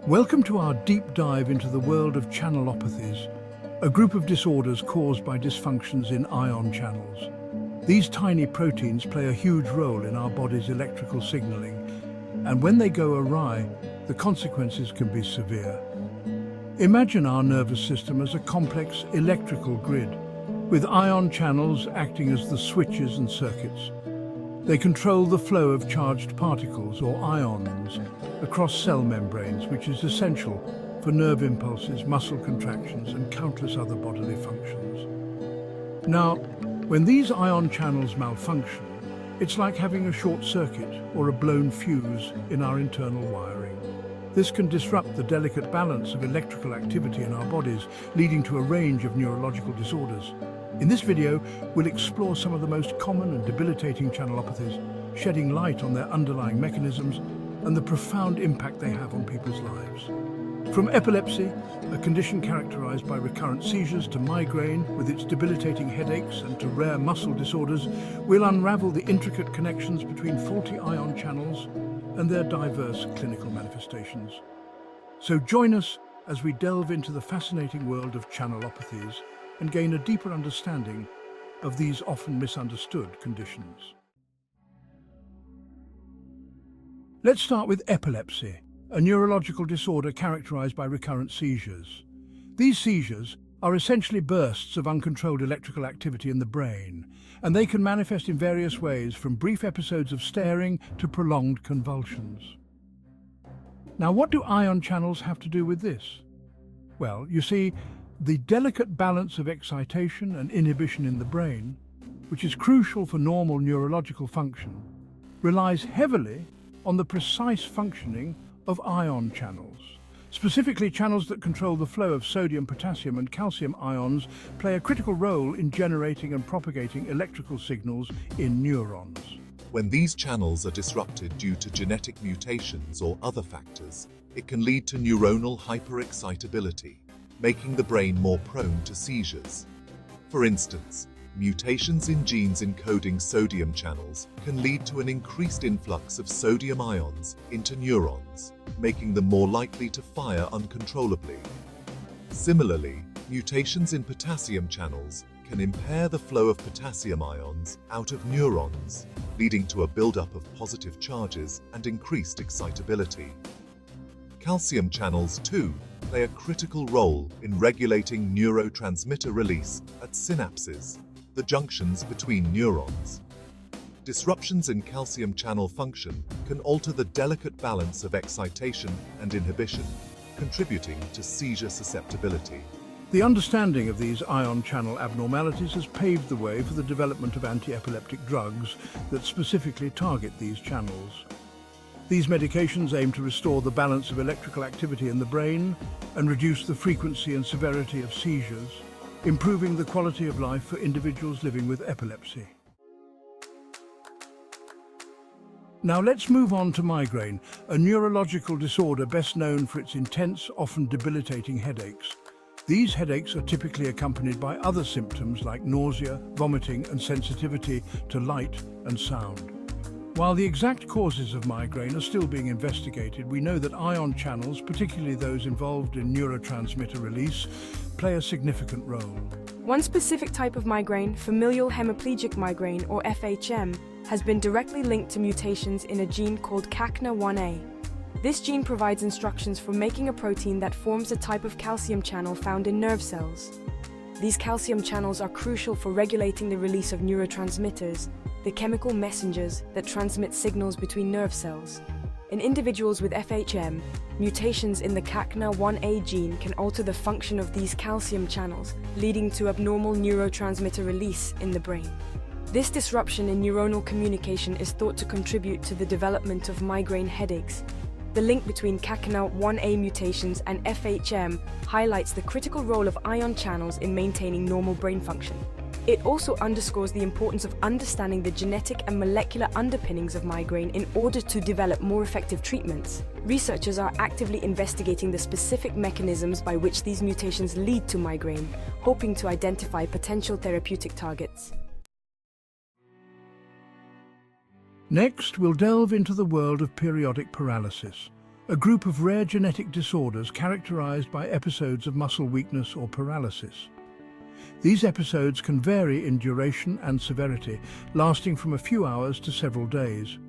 Welcome to our deep dive into the world of channelopathies, a group of disorders caused by dysfunctions in ion channels. These tiny proteins play a huge role in our body's electrical signaling, and when they go awry, the consequences can be severe. Imagine our nervous system as a complex electrical grid, with ion channels acting as the switches and circuits. They control the flow of charged particles, or ions, across cell membranes, which is essential for nerve impulses, muscle contractions, and countless other bodily functions. Now, when these ion channels malfunction, it's like having a short circuit or a blown fuse in our internal wiring. This can disrupt the delicate balance of electrical activity in our bodies, leading to a range of neurological disorders. In this video, we'll explore some of the most common and debilitating channelopathies, shedding light on their underlying mechanisms and the profound impact they have on people's lives. From epilepsy, a condition characterized by recurrent seizures, to migraine with its debilitating headaches, and to rare muscle disorders, we'll unravel the intricate connections between faulty ion channels and their diverse clinical manifestations. So join us as we delve into the fascinating world of channelopathies and gain a deeper understanding of these often misunderstood conditions. Let's start with epilepsy, a neurological disorder characterized by recurrent seizures. These seizures are essentially bursts of uncontrolled electrical activity in the brain, and they can manifest in various ways, from brief episodes of staring to prolonged convulsions. Now, what do ion channels have to do with this? Well, you see, the delicate balance of excitation and inhibition in the brain, which is crucial for normal neurological function, relies heavily on the precise functioning of ion channels. Specifically, channels that control the flow of sodium, potassium, and calcium ions play a critical role in generating and propagating electrical signals in neurons. When these channels are disrupted due to genetic mutations or other factors, it can lead to neuronal hyperexcitability, making the brain more prone to seizures. For instance, mutations in genes encoding sodium channels can lead to an increased influx of sodium ions into neurons, making them more likely to fire uncontrollably. Similarly, mutations in potassium channels can impair the flow of potassium ions out of neurons, leading to a buildup of positive charges and increased excitability. Calcium channels, too, play a critical role in regulating neurotransmitter release at synapses, the junctions between neurons. Disruptions in calcium channel function can alter the delicate balance of excitation and inhibition, contributing to seizure susceptibility. The understanding of these ion channel abnormalities has paved the way for the development of anti-epileptic drugs that specifically target these channels. These medications aim to restore the balance of electrical activity in the brain and reduce the frequency and severity of seizures, improving the quality of life for individuals living with epilepsy. Now let's move on to migraine, a neurological disorder best known for its intense, often debilitating headaches. These headaches are typically accompanied by other symptoms like nausea, vomiting, and sensitivity to light and sound. While the exact causes of migraine are still being investigated, we know that ion channels, particularly those involved in neurotransmitter release, play a significant role. One specific type of migraine, familial hemiplegic migraine, or FHM, has been directly linked to mutations in a gene called CACNA1A. This gene provides instructions for making a protein that forms a type of calcium channel found in nerve cells. These calcium channels are crucial for regulating the release of neurotransmitters, the chemical messengers that transmit signals between nerve cells. In individuals with FHM, mutations in the CACNA1A gene can alter the function of these calcium channels, leading to abnormal neurotransmitter release in the brain. This disruption in neuronal communication is thought to contribute to the development of migraine headaches. The link between CACNA1A mutations and FHM highlights the critical role of ion channels in maintaining normal brain function. It also underscores the importance of understanding the genetic and molecular underpinnings of migraine in order to develop more effective treatments. Researchers are actively investigating the specific mechanisms by which these mutations lead to migraine, hoping to identify potential therapeutic targets. Next, we'll delve into the world of periodic paralysis, a group of rare genetic disorders characterized by episodes of muscle weakness or paralysis. These episodes can vary in duration and severity, lasting from a few hours to several days.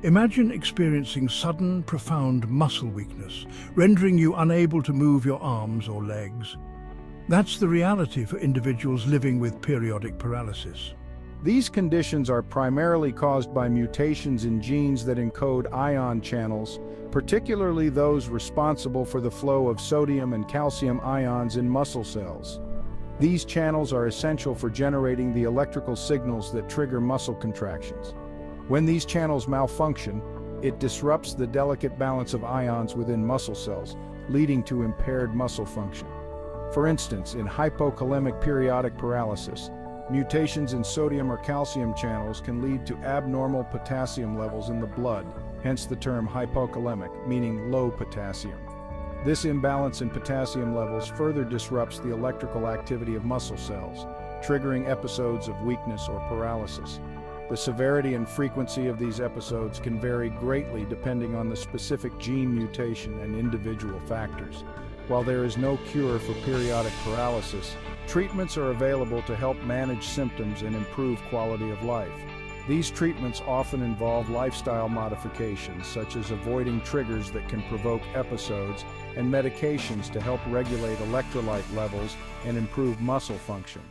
Imagine experiencing sudden, profound muscle weakness, rendering you unable to move your arms or legs. That's the reality for individuals living with periodic paralysis. These conditions are primarily caused by mutations in genes that encode ion channels, particularly those responsible for the flow of sodium and calcium ions in muscle cells. These channels are essential for generating the electrical signals that trigger muscle contractions. When these channels malfunction, it disrupts the delicate balance of ions within muscle cells, leading to impaired muscle function. For instance, in hypokalemic periodic paralysis, mutations in sodium or calcium channels can lead to abnormal potassium levels in the blood, hence the term hypokalemic, meaning low potassium. This imbalance in potassium levels further disrupts the electrical activity of muscle cells, triggering episodes of weakness or paralysis. The severity and frequency of these episodes can vary greatly depending on the specific gene mutation and individual factors. While there is no cure for periodic paralysis, treatments are available to help manage symptoms and improve quality of life. These treatments often involve lifestyle modifications, such as avoiding triggers that can provoke episodes, and medications to help regulate electrolyte levels and improve muscle function.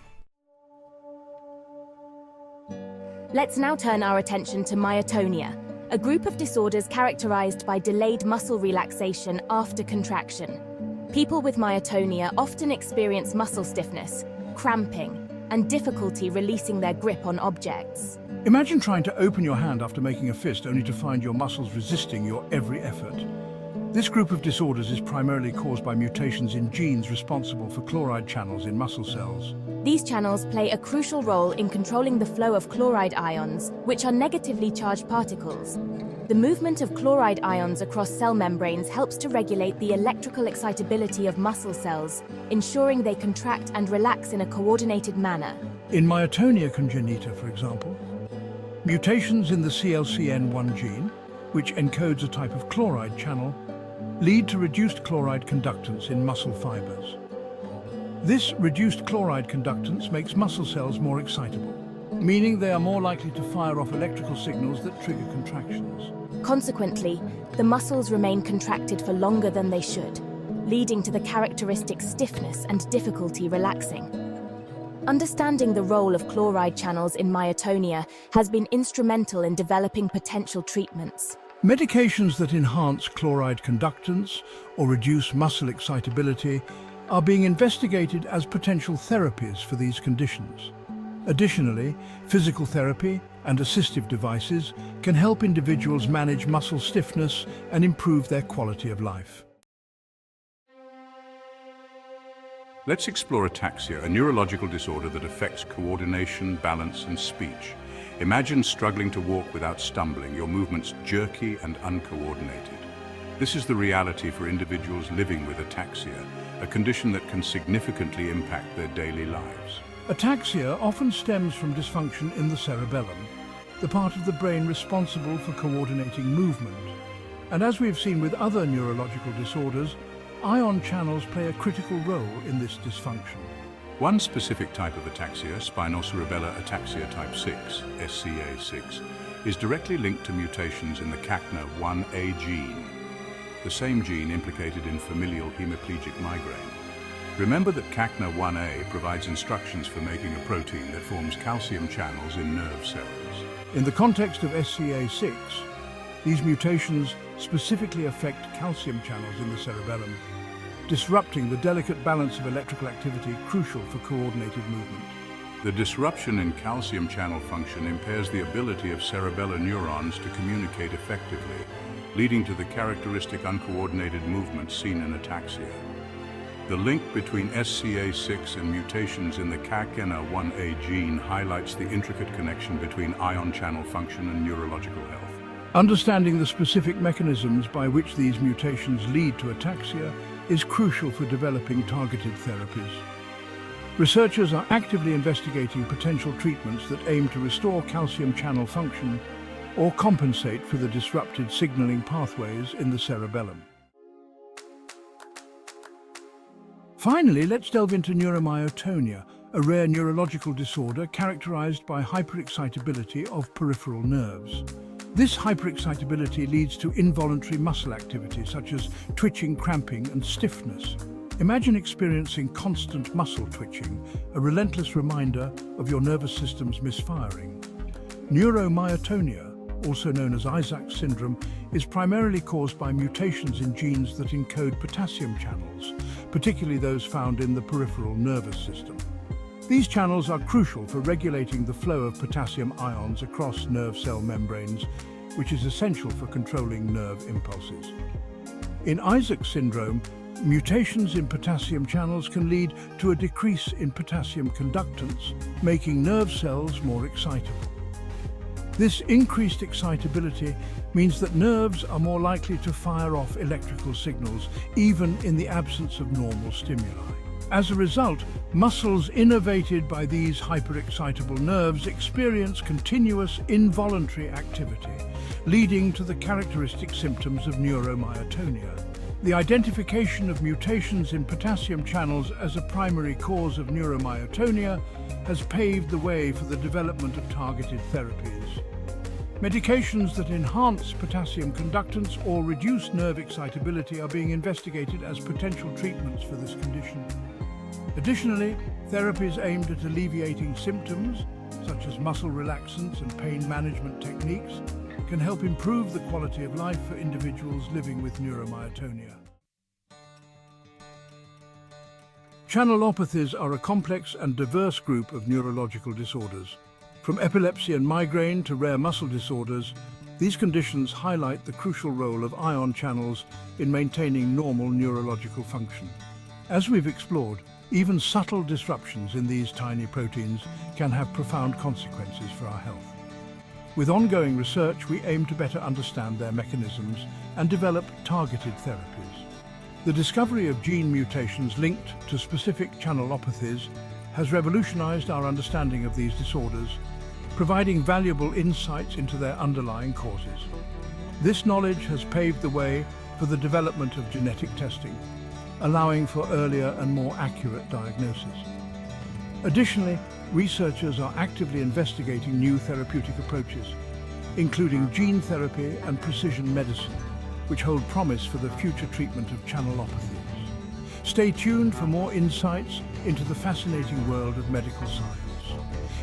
Let's now turn our attention to myotonia, a group of disorders characterized by delayed muscle relaxation after contraction. People with myotonia often experience muscle stiffness, cramping, and difficulty releasing their grip on objects. Imagine trying to open your hand after making a fist only to find your muscles resisting your every effort. This group of disorders is primarily caused by mutations in genes responsible for chloride channels in muscle cells. These channels play a crucial role in controlling the flow of chloride ions, which are negatively charged particles. The movement of chloride ions across cell membranes helps to regulate the electrical excitability of muscle cells, ensuring they contract and relax in a coordinated manner. In myotonia congenita, for example, mutations in the CLCN1 gene, which encodes a type of chloride channel, lead to reduced chloride conductance in muscle fibers. This reduced chloride conductance makes muscle cells more excitable, meaning they are more likely to fire off electrical signals that trigger contractions. Consequently, the muscles remain contracted for longer than they should, leading to the characteristic stiffness and difficulty relaxing. Understanding the role of chloride channels in myotonia has been instrumental in developing potential treatments. Medications that enhance chloride conductance or reduce muscle excitability are being investigated as potential therapies for these conditions. Additionally, physical therapy and assistive devices can help individuals manage muscle stiffness and improve their quality of life. Let's explore ataxia, a neurological disorder that affects coordination, balance, and speech. Imagine struggling to walk without stumbling, your movements jerky and uncoordinated. This is the reality for individuals living with ataxia, a condition that can significantly impact their daily lives. Ataxia often stems from dysfunction in the cerebellum, the part of the brain responsible for coordinating movement. And as we've seen with other neurological disorders, ion channels play a critical role in this dysfunction. One specific type of ataxia, spinocerebellar ataxia type 6, SCA6, is directly linked to mutations in the CACNA1A gene, the same gene implicated in familial hemiplegic migraine. Remember that CACNA1A provides instructions for making a protein that forms calcium channels in nerve cells. In the context of SCA6, these mutations specifically affect calcium channels in the cerebellum, disrupting the delicate balance of electrical activity crucial for coordinated movement. The disruption in calcium channel function impairs the ability of cerebellar neurons to communicate effectively, leading to the characteristic uncoordinated movements seen in ataxia. The link between SCA6 and mutations in the CACNA1A gene highlights the intricate connection between ion channel function and neurological health. Understanding the specific mechanisms by which these mutations lead to ataxia is crucial for developing targeted therapies. Researchers are actively investigating potential treatments that aim to restore calcium channel function or compensate for the disrupted signaling pathways in the cerebellum. Finally, let's delve into neuromyotonia, a rare neurological disorder characterized by hyperexcitability of peripheral nerves. This hyperexcitability leads to involuntary muscle activity such as twitching, cramping, and stiffness. Imagine experiencing constant muscle twitching, a relentless reminder of your nervous system's misfiring. Neuromyotonia, also known as Isaac's syndrome, is primarily caused by mutations in genes that encode potassium channels, particularly those found in the peripheral nervous system. These channels are crucial for regulating the flow of potassium ions across nerve cell membranes, which is essential for controlling nerve impulses. In Isaac's syndrome, mutations in potassium channels can lead to a decrease in potassium conductance, making nerve cells more excitable. This increased excitability means that nerves are more likely to fire off electrical signals, even in the absence of normal stimuli. As a result, muscles innervated by these hyperexcitable nerves experience continuous involuntary activity, leading to the characteristic symptoms of neuromyotonia. The identification of mutations in potassium channels as a primary cause of neuromyotonia has paved the way for the development of targeted therapies. Medications that enhance potassium conductance or reduce nerve excitability are being investigated as potential treatments for this condition. Additionally, therapies aimed at alleviating symptoms, such as muscle relaxants and pain management techniques, can help improve the quality of life for individuals living with neuromyotonia. Channelopathies are a complex and diverse group of neurological disorders. From epilepsy and migraine to rare muscle disorders, these conditions highlight the crucial role of ion channels in maintaining normal neurological function. As we've explored, even subtle disruptions in these tiny proteins can have profound consequences for our health. With ongoing research, we aim to better understand their mechanisms and develop targeted therapies. The discovery of gene mutations linked to specific channelopathies has revolutionized our understanding of these disorders, providing valuable insights into their underlying causes. This knowledge has paved the way for the development of genetic testing, allowing for earlier and more accurate diagnosis. Additionally, researchers are actively investigating new therapeutic approaches, including gene therapy and precision medicine, which hold promise for the future treatment of channelopathies. Stay tuned for more insights into the fascinating world of medical science.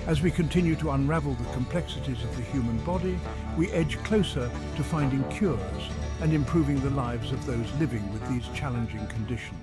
As we continue to unravel the complexities of the human body, we edge closer to finding cures and improving the lives of those living with these challenging conditions.